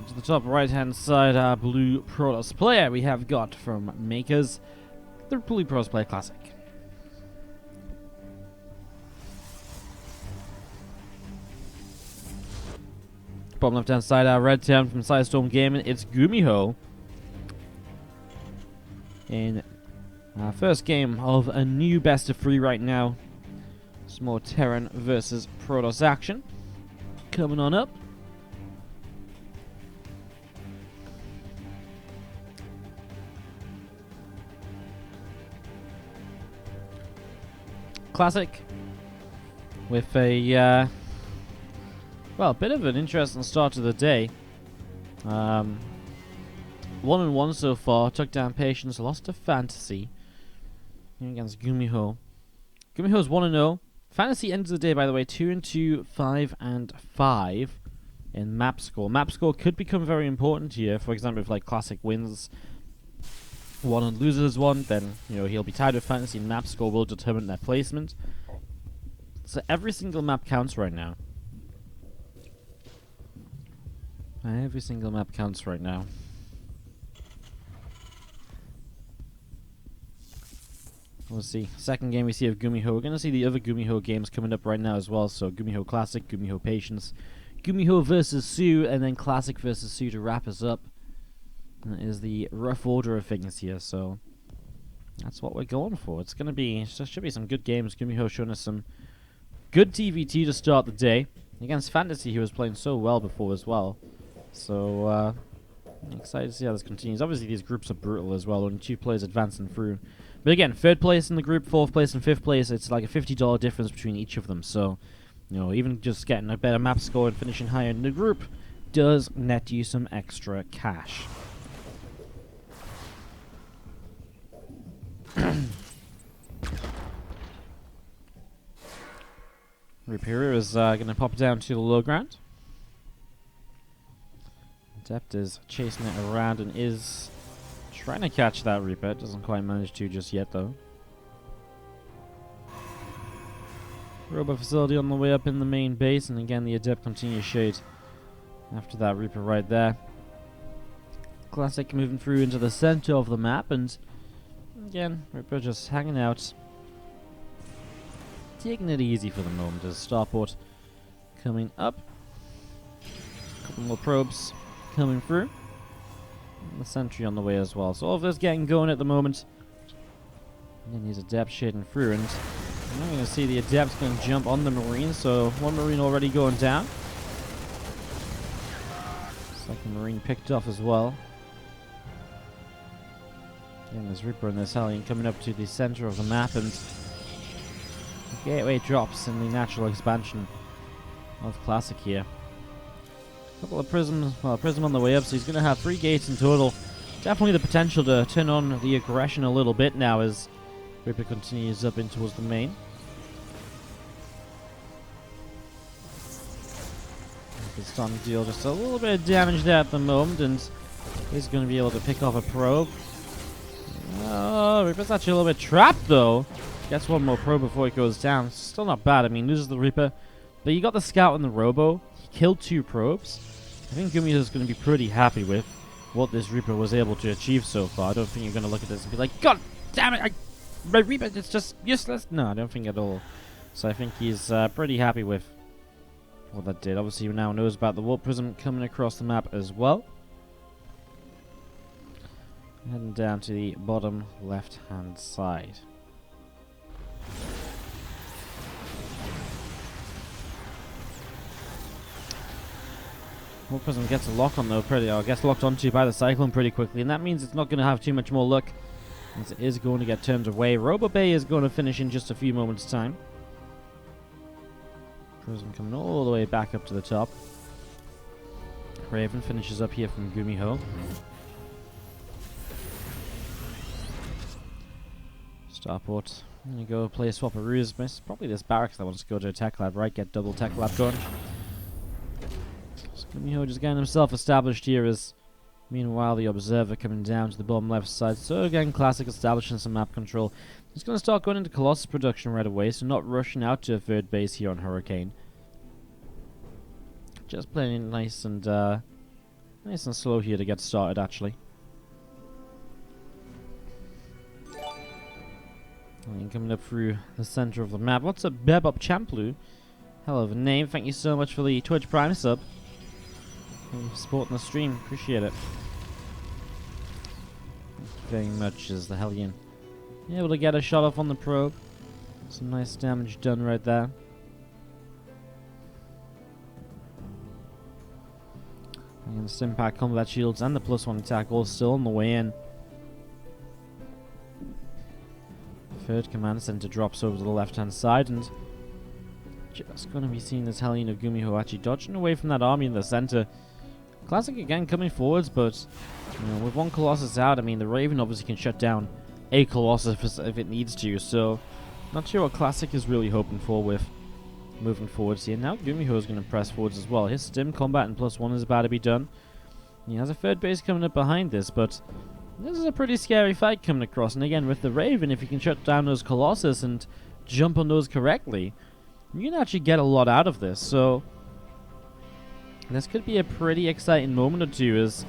To the top right hand side, our blue Protoss player we have got from Makers, the Blue Protoss Player Classic. Bottom left hand side, our red team from Sidestorm Gaming, it's GuMiho. In our first game of a new best of 3 right now. Some more Terran versus Protoss action coming on up. Classic with a well, a bit of an interesting start to the day. 1-1 so far. Took down Patience, lost to Fantasy against GuMiho. GuMiho's 1-0. Fantasy ends the day, by the way, 2-2, 5-5 in map score. Map score could become very important here. For example, if like Classic wins 1 and loses 1, then he'll be tied with Fantasy, and map score will determine their placement. So every single map counts right now. Every single map counts right now. We'll see. Second game we see of GuMiho. We're going to see the other GuMiho games coming up right now as well. So GuMiho Classic, GuMiho Patience, GuMiho versus Sue, and then Classic versus Sue to wrap us up. And that is the rough order of things here. So that's what we're going for. It's going to be, should be some good games. GuMiho showing us some good PvT to start the day. Against Fantasy, he was playing so well before as well. So I'm excited to see how this continues. Obviously, these groups are brutal as well. Only 2 players advancing through. But again, 3rd place in the group, 4th place and 5th place, it's like a $50 difference between each of them. So, even just getting a better map score and finishing higher in the group does net you some extra cash. Reaper is going to pop down to the low ground. Adept is chasing it around and is trying to catch that Reaper. Doesn't quite manage to just yet, though. Robo facility on the way up in the main base, and again the Adept continues shade after that Reaper right there. Classic moving through into the center of the map, and again Reaper just hanging out, taking it easy for the moment as Starport coming up. A couple more probes coming through. The sentry on the way as well. So all of this getting going at the moment. And then he's Adept shading through, and I'm going to see the Adept's going to jump on the Marine. So one Marine already going down. Second Marine picked off as well. Again, there's Reaper and there's Hellion coming up to the center of the map, and the gateway drops in the natural expansion of Classic here. Couple of prisms, well, a prism on the way up, so he's going to have 3 gates in total. Definitely the potential to turn on the aggression a little bit now as Reaper continues up in towards the main. He's starting to deal just a little bit of damage there at the moment, and he's going to be able to pick off a probe. Oh, Reaper's actually a little bit trapped though. Gets one more probe before it goes down. Still not bad. I mean, loses the Reaper, but you got the Scout and the Robo. He killed 2 probes. I think GuMiho is going to be pretty happy with what this Reaper was able to achieve so far. I don't think you're going to look at this and be like, God damn it, my Reaper is just useless. No, I don't think at all. So I think he's pretty happy with what that did. Obviously, he now knows about the Warp Prism coming across the map as well. Heading down to the bottom left-hand side. Warp Prism gets a lock on though, gets locked onto by the Cyclone pretty quickly, and that means it's not going to have too much more luck, as it is going to get turned away. Robo Bay is going to finish in just a few moments' time. Prism coming all the way back up to the top. Raven finishes up here from GuMiho. Starport. I'm going to go play a Swapperoos. It's probably this barracks that wants to go to a tech lab, right? Get double tech lab going. GuMiho just getting himself established here as meanwhile the Observer coming down to the bottom left side. So again, Classic establishing some map control. He's going to start going into Colossus production right away, so not rushing out to a 3rd base here on Hurricane. Just playing it nice and Nice and slow here to get started, actually. And coming up through the center of the map. What's up, Bebop Champlu? Hell of a name. Thank you so much for the Twitch Prime sub. And supporting the stream. Appreciate it. Very much as the Hellion. Able to get a shot off on the probe. Some nice damage done right there. And the Stimpack combat shields and the +1 attack all still on the way in. Third command center drops over to the left hand side, and just going to be seeing this Hellion of GuMiho actually dodging away from that army in the center. Classic again coming forwards, but with one Colossus out, I mean the Raven obviously can shut down a Colossus if it needs to, so not sure what Classic is really hoping for with moving forwards here. Now GuMiho is going to press forwards as well. His stim combat and +1 is about to be done. He has a third base coming up behind this, but this is a pretty scary fight coming across. And again, with the Raven, if you can shut down those Colossus and jump on those correctly, you can actually get a lot out of this. So this could be a pretty exciting moment or two as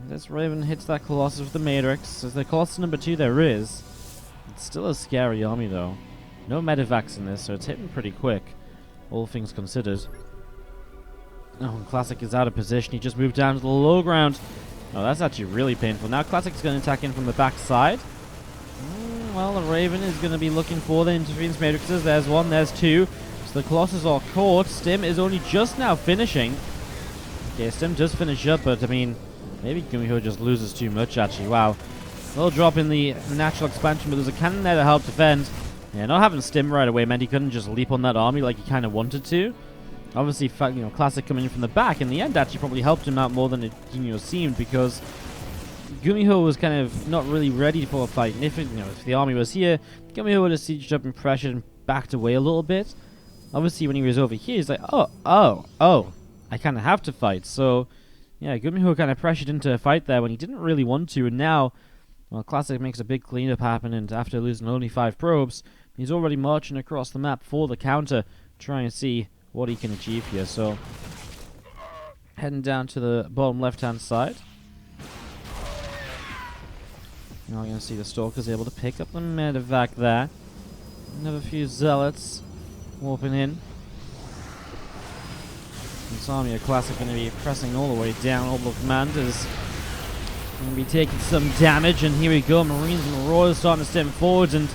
this Raven hits that Colossus with the Matrix. As the Colossus number 2 there is. It's still a scary army though. No medevacs in this, so it's hitting pretty quick, all things considered. Oh, and Classic is out of position. He just moved down to the low ground. Oh, that's actually really painful. Now Classic's going to attack in from the back side. Well, the Raven is going to be looking for the interference matrices. There's one, there's two. So the Colossus are caught. Stim is only just now finishing. Okay, Stim does finish up, but I mean, maybe GuMiho just loses too much actually. Wow. A little drop in the natural expansion, but there's a cannon there to help defend. Yeah, not having Stim right away meant he couldn't just leap on that army like he kind of wanted to. Obviously, Classic coming in from the back in the end actually probably helped him out more than it seemed, because GuMiho was kind of not really ready for a fight. And if the army was here, GuMiho would have sieged up and pressured and backed away a little bit. Obviously, when he was over here, he's like, oh, I kind of have to fight. So, yeah, GuMiho kind of pressured into a fight there when he didn't really want to, and now, well, Classic makes a big cleanup happen, and after losing only 5 probes, he's already marching across the map for the counter, trying to see what he can achieve here. So heading down to the bottom left hand side. Now we're going to see the Stalker's able to pick up the medevac there. Another few Zealots warping in. This army of Classic going to be pressing all the way down. All the commanders going to be taking some damage, and here we go. Marines and Marauders starting to stem forwards, and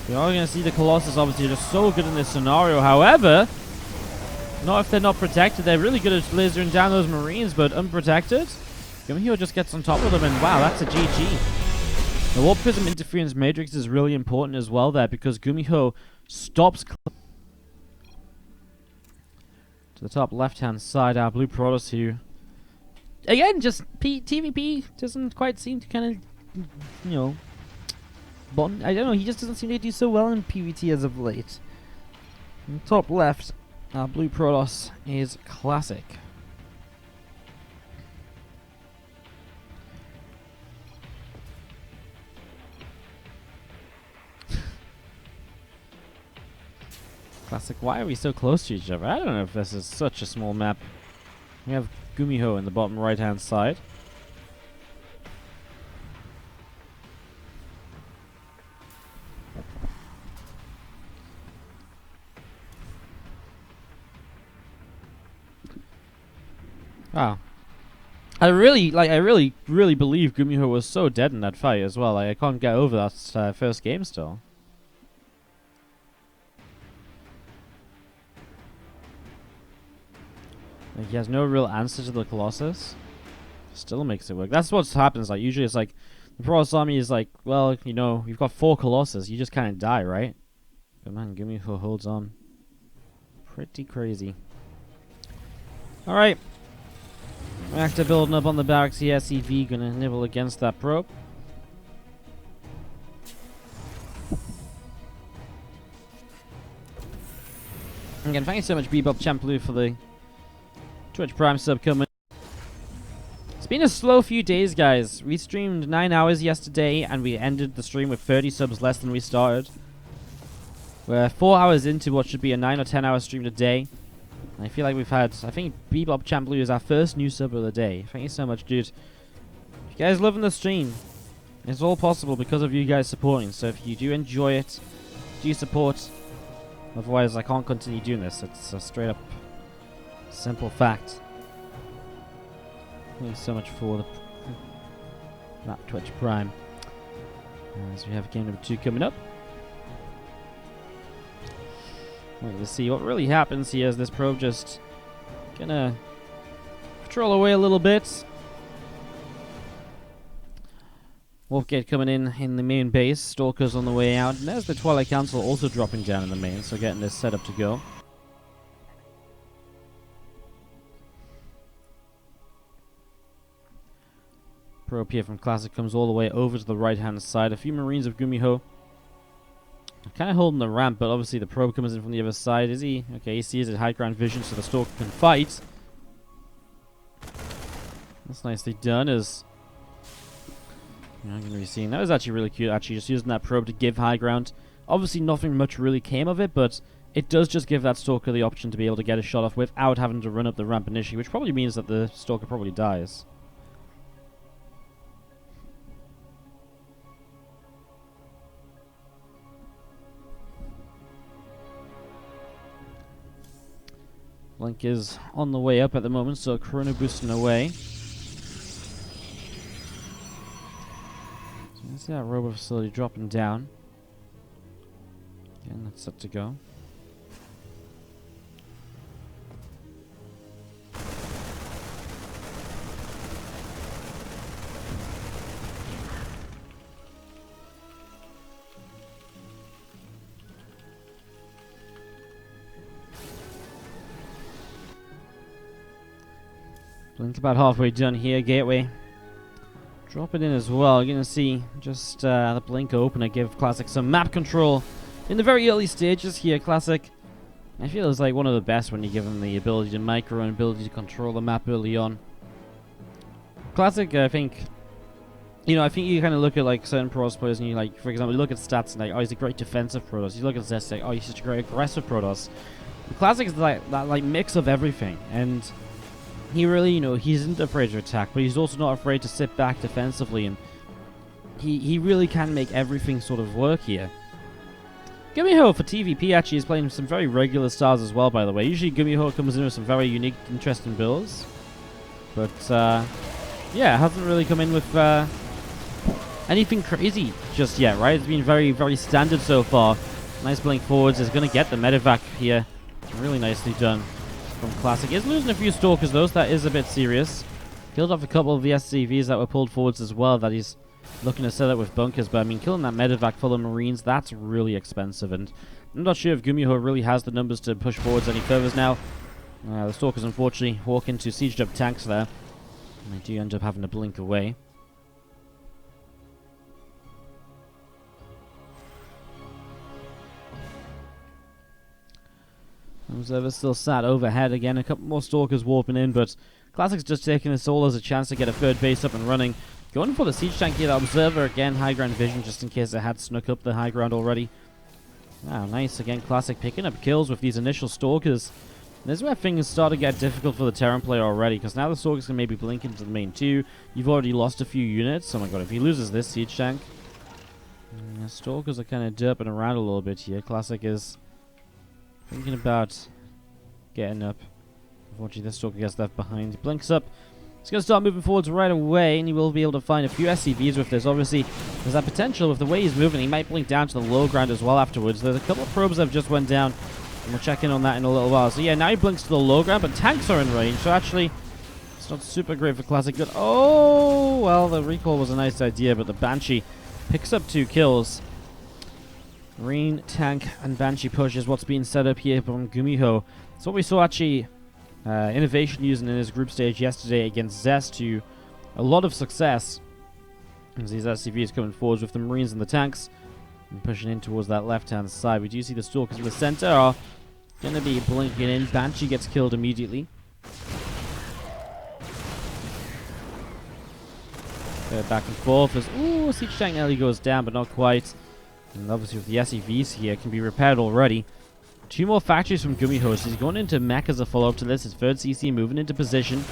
we are going to see the Colossus obviously just so good in this scenario. However, not if they're not protected. They're really good at lasering down those Marines, but unprotected, GuMiho just gets on top of them, and wow, that's a GG. The Warp Prism Interference Matrix is really important as well there, because GuMiho stops. To the top left-hand side, our Blue Protoss, who, again, just TVP doesn't quite seem to kind of, bond. I don't know, he just doesn't seem to do so well in PvT as of late. In the top left, our Blue Protoss is Classic. Classic, why are we so close to each other? I don't know if this is such a small map. We have GuMiho in the bottom right hand side. Wow. I really believe GuMiho was so dead in that fight as well. I can't get over that first game still. Like, he has no real answer to the Colossus. Still makes it work. That's what happens. Like, usually it's like, the Protoss army is like, well, you've got 4 Colossus. You just kind of die, right? But man, GuMiho holds on. Pretty crazy. Alright. Reactor building up on the barracks here. SCV gonna nibble against that probe. Again, thank you so much, Bebop Champlu, for the Twitch Prime sub coming. It's been a slow few days, guys. We streamed 9 hours yesterday, and we ended the stream with 30 subs less than we started. We're 4 hours into what should be a 9 or 10 hour stream today. I feel like we've had, I think Bebop Champ Blue is our first new sub of the day. Thank you so much, dude. If you guys loving the stream, it's all possible because of you guys supporting. So if you do enjoy it, do support. Otherwise, I can't continue doing this. It's a straight up simple fact. Thank you so much for the that Twitch Prime. As we have game number 2 coming up. Wait to see what really happens here as this probe just gonna patrol away a little bit. Wolfgate coming in the main base. Stalkers on the way out. And there's the Twilight Council also dropping down in the main, so getting this set up to go. Probe here from Classic comes all the way over to the right-hand side. A few Marines of GuMiho. Kind of holding the ramp, but obviously the probe comes in from the other side. Is he? Okay, he sees it. High ground vision, so the Stalker can fight. That's nicely done. As I'm going to be seeing that was actually really cute. Actually, just using that probe to give high ground. Obviously, nothing much really came of it, but it does just give that Stalker the option to be able to get a shot off without having to run up the ramp initially, which probably means that the Stalker probably dies. Blink is on the way up at the moment, so Chrono boosting away. So you see that robo facility dropping down. Again, that's set to go. Blink about halfway done here. Gateway drop it in as well. You're going to see just the Blink opener give Classic some map control in the very early stages here. Classic, I feel, is like one of the best when you give him the ability to micro and ability to control the map early on. Classic, I think, I think you kind of look at like certain Protoss players and you like, for example, you look at stats and like, oh, he's a great defensive Protoss. You look at stats like, oh, he's such a great aggressive Protoss. Classic is like that like mix of everything, and he really, he isn't afraid to attack, but he's also not afraid to sit back defensively, and he really can make everything sort of work here. GuMiho for TVP actually is playing some very regular styles as well, by the way. Usually GuMiho comes in with some very unique, interesting builds, but yeah, hasn't really come in with anything crazy just yet, right? It's been very, very standard so far. Nice blink forwards is going to get the medevac here. Really nicely done from Classic. Is losing a few Stalkers though, so that is a bit serious. Killed off a couple of the SCVs that were pulled forwards as well that he's looking to set up with bunkers, but I mean, killing that medevac full of Marines, that's really expensive, and I'm not sure if GuMiho really has the numbers to push forwards any further now. The Stalkers unfortunately walk into sieged up tanks there, and they do end up having to blink away. Observer still sat overhead again. A couple more Stalkers warping in, but Classic's just taking this all as a chance to get a third base up and running. Going for the siege tank here. The Observer again, high ground vision, just in case it had snuck up the high ground already. Wow, nice. Again, Classic picking up kills with these initial Stalkers. This is where things start to get difficult for the Terran player already, because now the Stalkers can maybe blink into the main 2. You've already lost a few units. Oh my god, if he loses this siege tank. The Stalkers are kind of derping around a little bit here. Classic is thinking about getting up. Unfortunately, this Stalker gets left behind. He blinks up. He's going to start moving forwards right away, and he will be able to find a few SCVs with this. Obviously, there's that potential with the way he's moving. He might blink down to the low ground as well afterwards. There's a couple of probes that have just went down, and we'll check in on that in a little while. So yeah, now he blinks to the low ground, but tanks are in range. So actually, it's not super great for Classic. Good. Oh, well, the recall was a nice idea, but the Banshee picks up 2 kills. Marine, tank, and Banshee push is what's being set up here from GuMiho. It's what we saw actually Innovation using in his group stage yesterday against Zest to a lot of success. As these SCVs coming forwards with the Marines and the tanks and pushing in towards that left-hand side. We do see the Stalkers in the center are going to be blinking in. Banshee gets killed immediately. Back and forth as, ooh, Siege Tank nearly goes down, but not quite. And obviously with the SCVs here, can be repaired already. 2 more factories from GuMiho. So he's going into mech as a follow-up to this. His third CC moving into position.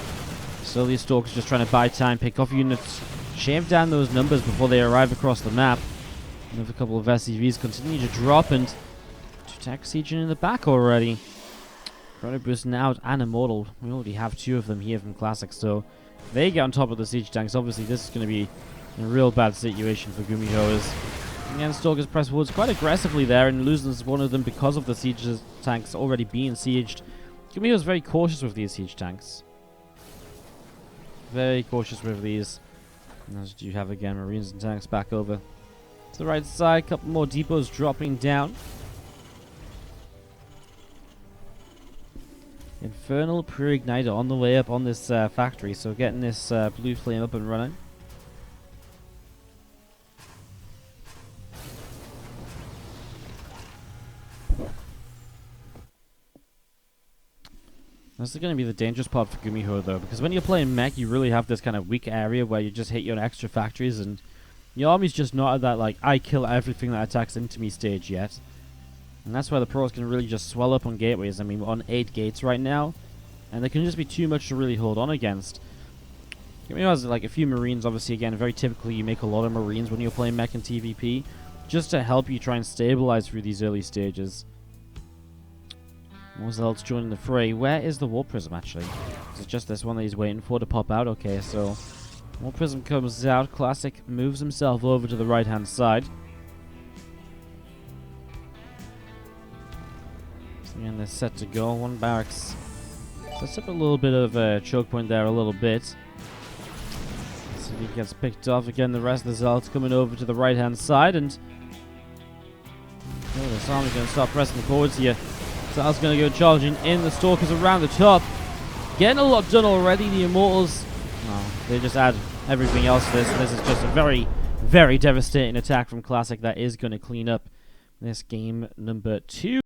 Slowly Stalker's just trying to buy time, pick off units, shave down those numbers before they arrive across the map. Another couple of SCVs continue to drop, and to attack Siege in the back already. Chrono Boosting out and Immortal. We already have 2 of them here from Classic, so if they get on top of the Siege tanks, obviously this is going to be a real bad situation for GuMiho. As again, Stalker's press forwards quite aggressively there and loses one of them because of the Siege tanks already being sieged. GuMiho is very cautious with these Siege tanks. Very cautious with these. And as you have again, Marines and tanks back over to the right side. Couple more depots dropping down. Infernal Pre-Igniter on the way up on this factory, so getting this blue flame up and running. This is going to be the dangerous part for GuMiho though, because when you're playing mech, you really have this kind of weak area where you just hit your extra factories, and your army's just not at that like I kill everything that attacks into me stage yet. And that's where the pros can really just swell up on gateways. I mean, we're on 8 gates right now, and they can just be too much to really hold on against. GuMiho has like a few Marines, obviously. Again, very typically you make a lot of Marines when you're playing mech and TVP, just to help you try and stabilize through these early stages. What else joining the fray? Where is the War Prism actually? Is it just this one that he's waiting for to pop out? Okay, so War Prism comes out. Classic moves himself over to the right hand side. And they're set to go. One barracks sets up a little bit of a choke point there, a little bit. So he gets picked off again. The rest of the Zealots coming over to the right hand side, and this army's going to start pressing forwards here. Zealots going to go charging in. The Stalkers around the top, getting a lot done already. The Immortals, well, they just add everything else to this. And this is just a very, very devastating attack from Classic that is going to clean up this game number 2.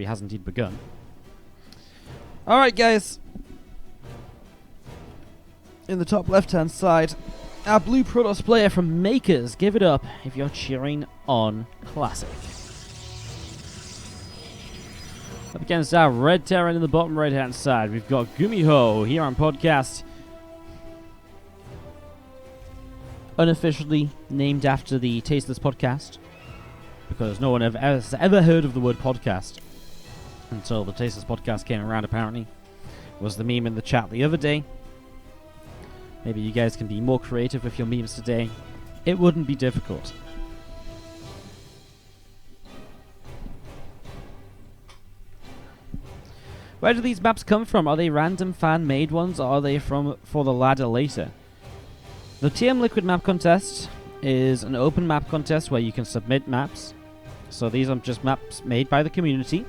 Has indeed begun. Alright guys, in the top left hand side, our blue Protoss player from Makers. Give it up if you're cheering on Classic. Up against our red Terran in the bottom right hand side, we've got GuMiho here on podcast, unofficially named after the Tasteless podcast, because no one has ever heard of the word podcast until the Tasteless podcast came around. Apparently was the meme in the chat the other day. Maybe you guys can be more creative with your memes today. It wouldn't be difficult. Where do these maps come from? Are they random fan-made ones, or are they from for the ladder later? The TM Liquid map contest is an open map contest where you can submit maps. So these are just maps made by the community.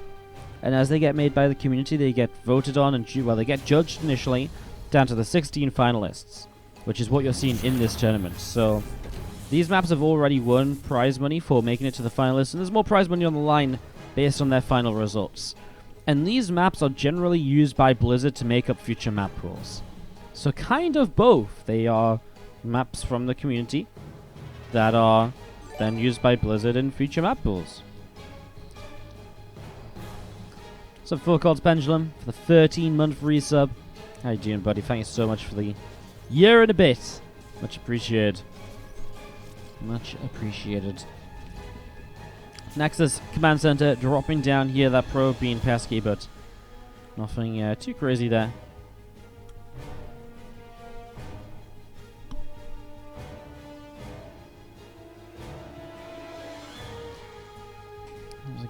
And as they get made by the community, they get voted on and they get judged initially down to the 16 finalists, which is what you're seeing in this tournament. So these maps have already won prize money for making it to the finalists, and there's more prize money on the line based on their final results. And these maps are generally used by Blizzard to make up future map pools. So kind of both. They are maps from the community that are then used by Blizzard in future map pools. What's up, Full Calls Pendulum, for the 13-month resub. How you doing, buddy? Thank you so much for the year and a bit. Much appreciated. Much appreciated. Nexus Command Center dropping down here. That probe being pesky, but nothing too crazy there.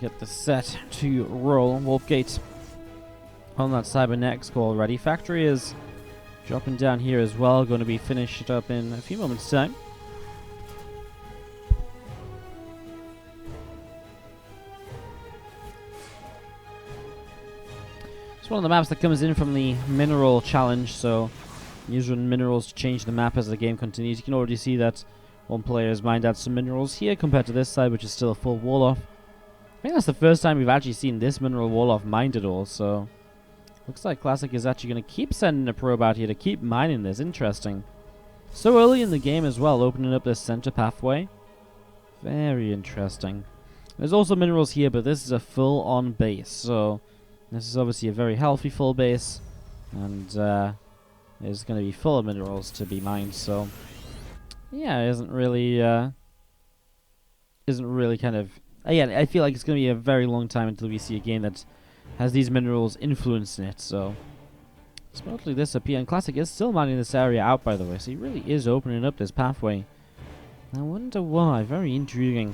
Get the set to roll. Wolfgate on that Cybernetics core already. Factory is dropping down here as well. Going to be finished up in a few moments' time. It's one of the maps that comes in from the mineral challenge, so using minerals to change the map as the game continues. You can already see that one player has mined out some minerals here compared to this side, which is still a full wall off. I think that's the first time we've actually seen this mineral wall off mined at all, so looks like Classic is actually going to keep sending a probe out here to keep mining this. Interesting. So early in the game as well, opening up this center pathway. Very interesting. There's also minerals here, but this is a full-on base, so this is obviously a very healthy full base, and it's going to be full of minerals to be mined, so yeah, it isn't really kind of... Again, I feel like it's going to be a very long time until we see a game that has these minerals influencing it, so... Supposedly this PN Classic is still mining this area out, by the way, so he really is opening up this pathway. I wonder why. Very intriguing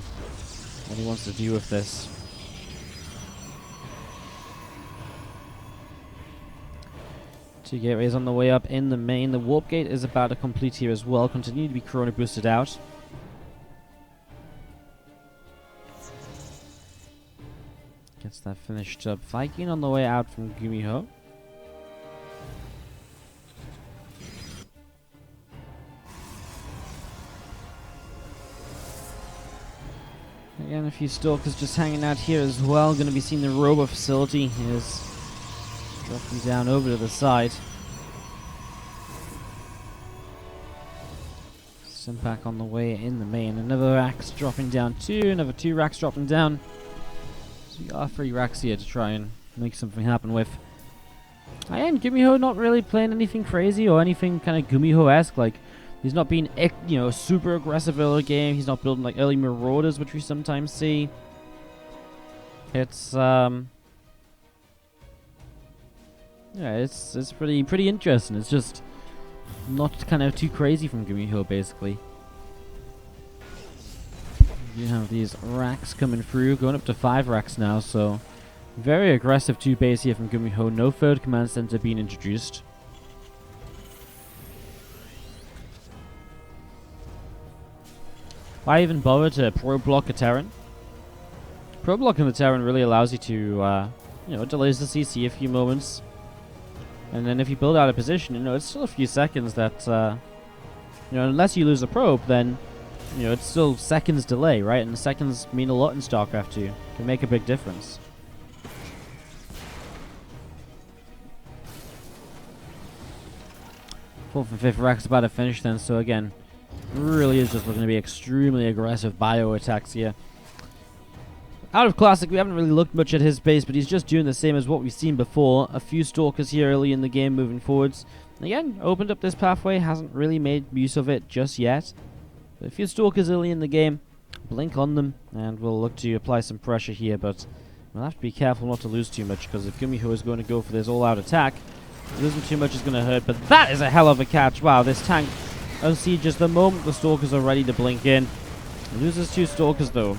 what he wants to do with this. Two gateways on the way up in the main. The warp gate is about to complete here as well. Continue to be corona boosted out. Gets that finished up. Viking on the way out from GuMiho. Again, a few stalkers just hanging out here as well. Going to be seeing the robo facility is dropping down over to the side. Simpack on the way in the main. Another axe dropping down too. Another 2 racks dropping down. So we got 3 racks here to try and make something happen with. And GuMiho not really playing anything crazy or anything kind of GuMiho-esque. Like, he's not being, super aggressive early game. He's not building like early marauders, which we sometimes see. It's it's pretty interesting. It's just not kind of too crazy from GuMiho, basically. You have these racks coming through, going up to 5 racks now, so very aggressive 2 base here from GuMiho. No third command center being introduced. Why even bother to pro-block a Terran? Pro-blocking the Terran really allows you to, delays the CC a few moments. And then if you build out a position, it's still a few seconds that, unless you lose a probe, then, it's still seconds delay, right? And seconds mean a lot in StarCraft 2. Can make a big difference. Fourth and fifth racks about to finish then, so again, really is just looking to be extremely aggressive bio attacks here. Out of Classic, we haven't really looked much at his base, but he's just doing the same as what we've seen before. A few stalkers here early in the game moving forwards. Again, opened up this pathway, hasn't really made use of it just yet. But a few stalkers early in the game, blink on them, and we'll look to apply some pressure here, but we'll have to be careful not to lose too much, because if GuMiho is going to go for this all-out attack, losing too much is going to hurt, but that is a hell of a catch. Wow, this tank unsieges the moment the stalkers are ready to blink in. Loses 2 stalkers though.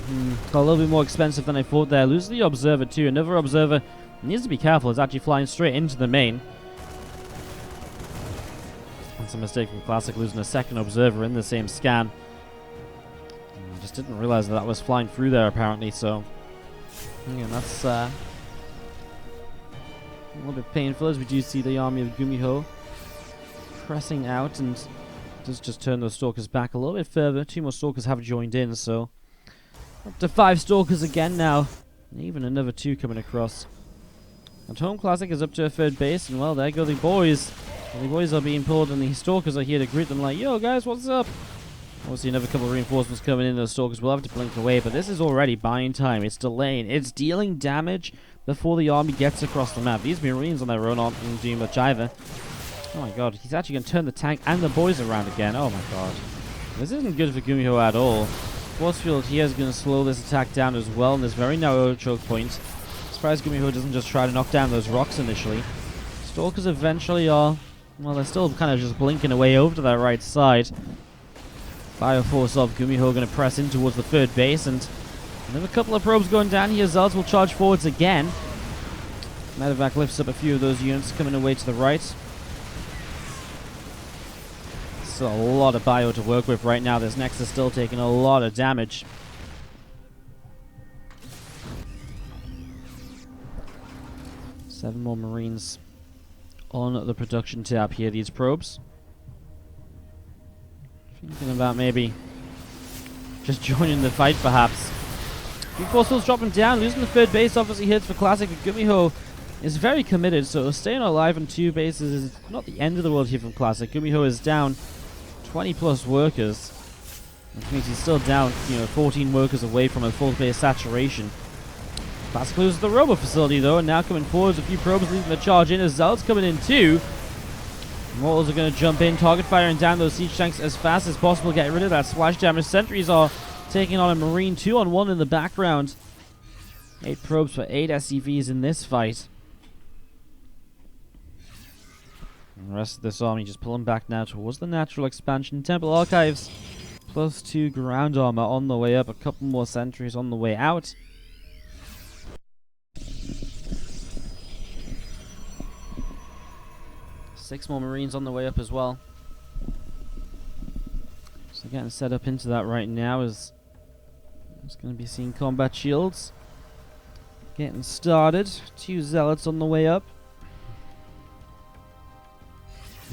Got a little bit more expensive than I thought there. Loses the observer too. Another observer needs to be careful. It's actually flying straight into the main. That's a mistake from Classic, losing a second observer in the same scan. I just didn't realize that was flying through there apparently, so yeah, that's a little bit painful as we do see the army of GuMiho pressing out, and does just turn those stalkers back a little bit further. 2 more stalkers have joined in, so up to 5 stalkers again now. And even another 2 coming across. And Home Classic is up to a 3rd base, and well, there go the boys. The boys are being pulled, and the stalkers are here to greet them like, yo guys, what's up? Obviously another couple of reinforcements coming in. Those stalkers will have to blink away, but this is already buying time. It's delaying. It's dealing damage before the army gets across the map. These Marines on their own aren't doing much either. Oh my god, he's actually going to turn the tank and the boys around again. Oh my god. This isn't good for GuMiho at all. Force field here is going to slow this attack down as well in this very narrow choke point. Surprised GuMiho doesn't just try to knock down those rocks initially. Stalkers eventually are, well, they're still kind of just blinking away over to that right side. Bioforce of GuMiho going to press in towards the 3rd base, and another couple of probes going down here. Zealots will charge forwards again. Medevac lifts up a few of those units coming away to the right. Still a lot of bio to work with right now. This Nexus still taking a lot of damage. Seven more Marines on the production tab here, these probes. Thinking about maybe just joining the fight, perhaps. Few force fields dropping down, losing the 3rd base obviously hits for Classic. GuMiho is very committed, so staying alive on 2 bases is not the end of the world here from Classic. GuMiho is down 20 plus workers. Which means he's still down, 14 workers away from a full base saturation. Classic loses the Robo facility though, and now coming forward, a few probes leading the charge in as Zealot's coming in too. Mortals are going to jump in, target firing down those siege tanks as fast as possible, get rid of that splash damage. Sentries are taking on a Marine 2-on-1 in the background. 8 probes for 8 SCVs in this fight. And the rest of this army just pulling back now towards the natural expansion. Temple Archives +2 ground armor on the way up, a couple more sentries on the way out. Six more Marines on the way up as well. So getting set up into that right now is it's going to be seeing combat shields getting started. 2 Zealots on the way up.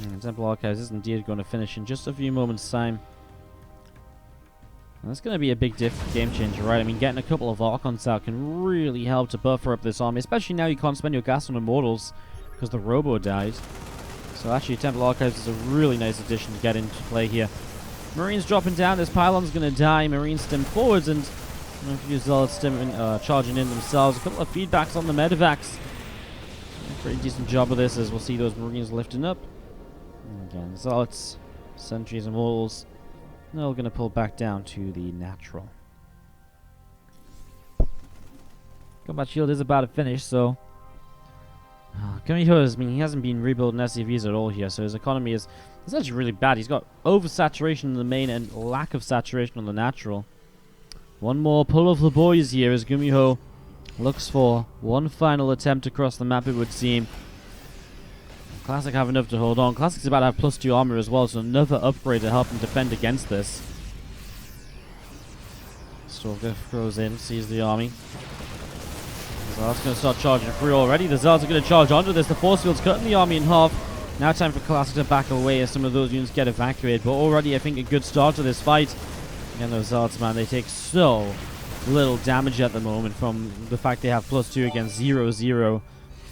And Temple Archives is indeed going to finish in just a few moments' time. And that's going to be a big game changer, right? I mean, getting a couple of Archons out can really help to buffer up this army, especially now you can't spend your gas on Immortals because the Robo died. So actually, Temple Archives is a really nice addition to get into play here. Marines dropping down. This pylon's going to die. Marines stem forwards, and a few Zealots charging in themselves. A couple of feedbacks on the medevacs. Pretty decent job of this, as we'll see those Marines lifting up. And again, Zealots, Sentries, and Walls. They're all going to pull back down to the natural. Combat shield is about to finish, so GuMiho he hasn't been rebuilding SCVs at all here, so his economy is actually really bad. He's got oversaturation in the main and lack of saturation on the natural. One more pull of the boys here as GuMiho looks for one final attempt across the map, it would seem. Classic have enough to hold on. Classic's about to have +2 armor as well, so another upgrade to help him defend against this. Stalker throws in, sees the army. Zealot's going to start charging through already. The Zealots are going to charge onto this. The force field's cutting the army in half. Now time for Classic to back away as some of those units get evacuated. But already, I think, a good start to this fight. Again, those Zealots, man, they take so little damage at the moment from the fact they have +2 against 0-0.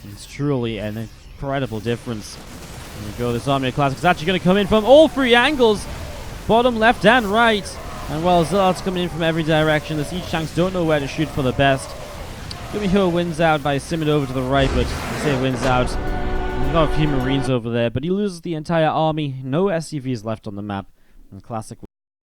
It's truly an incredible difference. There we go. This army of Classic is actually going to come in from all 3 angles. Bottom, left, and right. And while Zealots coming in from every direction, the siege tanks don't know where to shoot for the best. GuMiho wins out by simming over to the right, but I say wins out. We've got a few Marines over there, but he loses the entire army. No SCVs left on the map. And Classic